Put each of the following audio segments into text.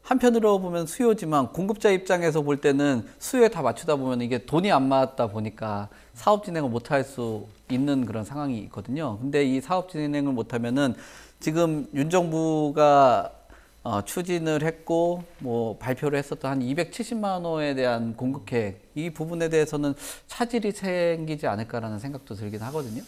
한편으로 보면 수요지만 공급자 입장에서 볼 때는 수요에 다 맞추다 보면 이게 돈이 안 맞다 보니까 사업 진행을 못 할 수 있는 그런 상황이 있거든요. 근데 이 사업 진행을 못 하면은 지금 윤 정부가 추진을 했고 뭐 발표를 했었던 한 270만 호에 대한 공급 계획 이 부분에 대해서는 차질이 생기지 않을까라는 생각도 들긴 하거든요.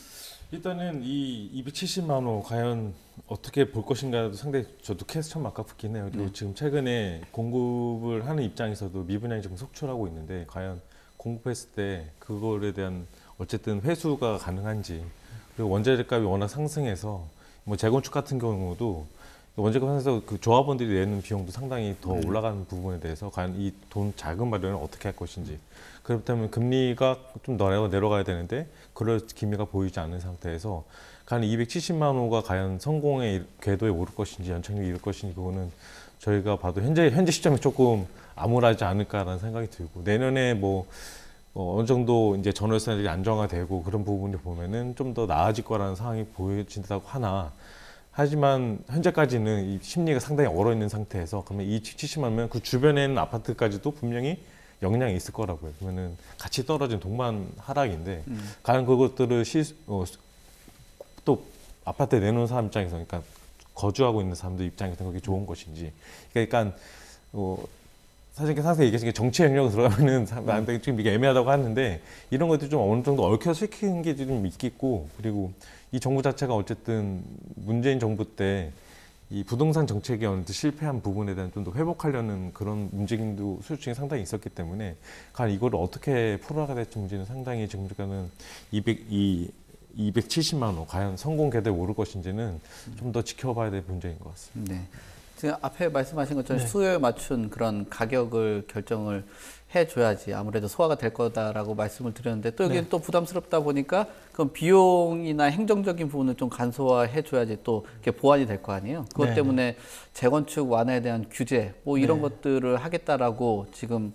일단은 이 270만 호 과연 어떻게 볼 것인가도 상당히 저도 퀘스천 마크가 붙긴 해요. 그리고 지금 최근에 공급을 하는 입장에서도 미분양이 지금 속출하고 있는데 과연 공급했을 때 그거에 대한 어쨌든 회수가 가능한지, 그리고 원자재값이 워낙 상승해서 뭐 재건축 같은 경우도 원자재값 상승해서 그 조합원들이 내는 비용도 상당히 더 올라가는 부분에 대해서 과연 이 돈 자금 마련을 어떻게 할 것인지, 그렇다면 금리가 좀 내려가야 되는데 그럴 기미가 보이지 않는 상태에서 과연 270만 호가 과연 성공의 궤도에 오를 것인지 연착륙에 이를 것인지, 그거는 저희가 봐도 현재 시점에 조금 암울하지 않을까라는 생각이 들고, 내년에 뭐 어느 정도 이제 전월세들이 안정화되고 그런 부분을 보면은 좀 더 나아질 거라는 상황이 보여진다고 하나, 하지만 현재까지는 이 심리가 상당히 얼어 있는 상태에서 그러면 이 70만면 그 주변에 있는 아파트까지도 분명히 영향이 있을 거라고요. 그러면은 같이 떨어진 동반 하락인데 과연 그것들을 또 아파트에 내놓은 사람 입장에서, 그러니까 거주하고 있는 사람들 입장에서 그게 좋은 것인지, 그러니까 사실 상세히 얘기하신 게 정치 영역으로 들어가면은 나한테 좀 이게 애매하다고 하는데, 이런 것들이 좀 어느 정도 얽혀서 시키는 게 좀 있겠고, 그리고 이 정부 자체가 어쨌든 문재인 정부 때 이 부동산 정책이 어느 정도 실패한 부분에 대한 좀 더 회복하려는 그런 움직임도 수요층에 상당히 있었기 때문에 과연 이거를 어떻게 풀어나가야 될지 문제는 상당히 지금까지는 270만 호 과연 성공 궤도에 오를 것인지는 좀 더 지켜봐야 될 문제인 것 같습니다. 네. 지금 앞에 말씀하신 것처럼 네. 수요에 맞춘 그런 가격을 결정을 해줘야지 아무래도 소화가 될 거다라고 말씀을 드렸는데, 또 여기는 네. 또 부담스럽다 보니까 그럼 비용이나 행정적인 부분을 좀 간소화해줘야지 또 이렇게 보완이 될 거 아니에요. 그것 네. 때문에 재건축 완화에 대한 규제 뭐 이런 네. 것들을 하겠다라고 지금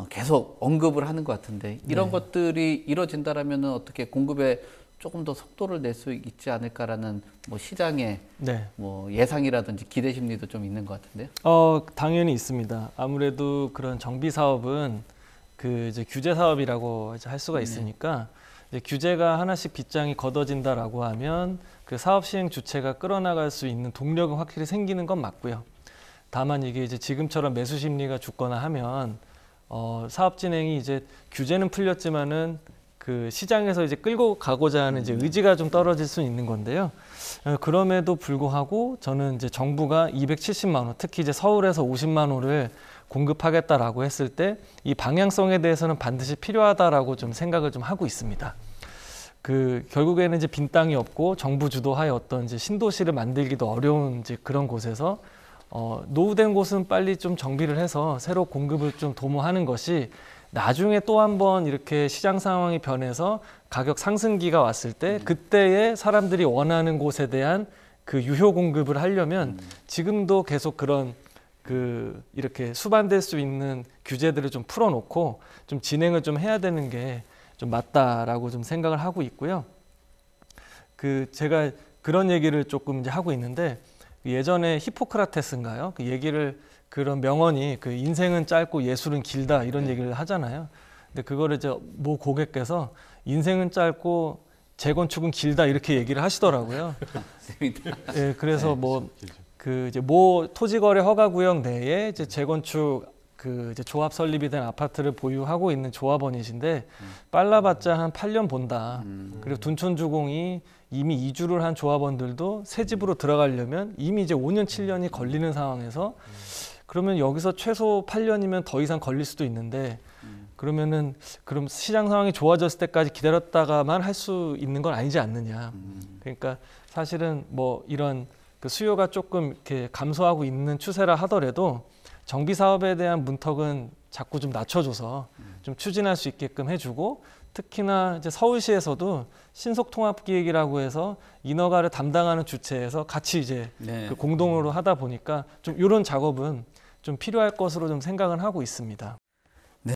계속 언급을 하는 것 같은데, 이런 네. 것들이 이루어진다라면 어떻게 공급에 조금 더 속도를 낼 수 있지 않을까라는 뭐 시장의 네. 뭐 예상이라든지 기대 심리도 좀 있는 것 같은데요. 당연히 있습니다. 아무래도 그런 정비 사업은 그 이제 규제 사업이라고 이제 할 수가 있으니까 이제 규제가 하나씩 빗장이 걷어진다라고 하면 그 사업 시행 주체가 끌어나갈 수 있는 동력은 확실히 생기는 건 맞고요. 다만 이게 이제 지금처럼 매수 심리가 죽거나 하면 사업 진행이 이제 규제는 풀렸지만은 그 시장에서 이제 끌고 가고자 하는 이제 의지가 좀 떨어질 수 있는 건데요. 그럼에도 불구하고 저는 이제 정부가 270만 호, 특히 이제 서울에서 50만 호를 공급하겠다라고 했을 때 이 방향성에 대해서는 반드시 필요하다라고 좀 생각을 좀 하고 있습니다. 그 결국에는 이제 빈 땅이 없고 정부 주도하에 어떤 이제 신도시를 만들기도 어려운 이제 그런 곳에서 노후된 곳은 빨리 좀 정비를 해서 새로 공급을 좀 도모하는 것이 나중에 또 한 번 이렇게 시장 상황이 변해서 가격 상승기가 왔을 때 그때의 사람들이 원하는 곳에 대한 그 유효 공급을 하려면 지금도 계속 그런 그 이렇게 수반될 수 있는 규제들을 좀 풀어놓고 좀 진행을 좀 해야 되는 게 좀 맞다라고 좀 생각을 하고 있고요. 그 제가 그런 얘기를 조금 이제 하고 있는데, 예전에 히포크라테스인가요? 그 얘기를, 그런 명언이 그 인생은 짧고 예술은 길다 이런 얘기를 하잖아요. 근데 그거를 이제 모 고객께서 인생은 짧고 재건축은 길다 이렇게 얘기를 하시더라고요. 예, 그래서 뭐 그 이제 모 토지거래 허가구역 내에 이제 재건축 그 이제 조합 설립이 된 아파트를 보유하고 있는 조합원이신데 빨라봤자 한 8년 본다. 그리고 둔촌주공이 이미 이주를 한 조합원들도 새 집으로 들어가려면 이미 이제 5년 7년이 걸리는 상황에서, 그러면 여기서 최소 8년이면 더 이상 걸릴 수도 있는데, 그러면은 그럼 시장 상황이 좋아졌을 때까지 기다렸다가만 할 수 있는 건 아니지 않느냐. 그러니까 사실은 뭐 이런 그 수요가 조금 이렇게 감소하고 있는 추세라 하더라도 정비 사업에 대한 문턱은 자꾸 좀 낮춰줘서 좀 추진할 수 있게끔 해주고, 특히나 이제 서울시에서도 신속통합기획이라고 해서 인허가를 담당하는 주체에서 같이 이제 그 공동으로 하다 보니까 좀 이런 작업은 좀 필요할 것으로 좀 생각은 하고 있습니다.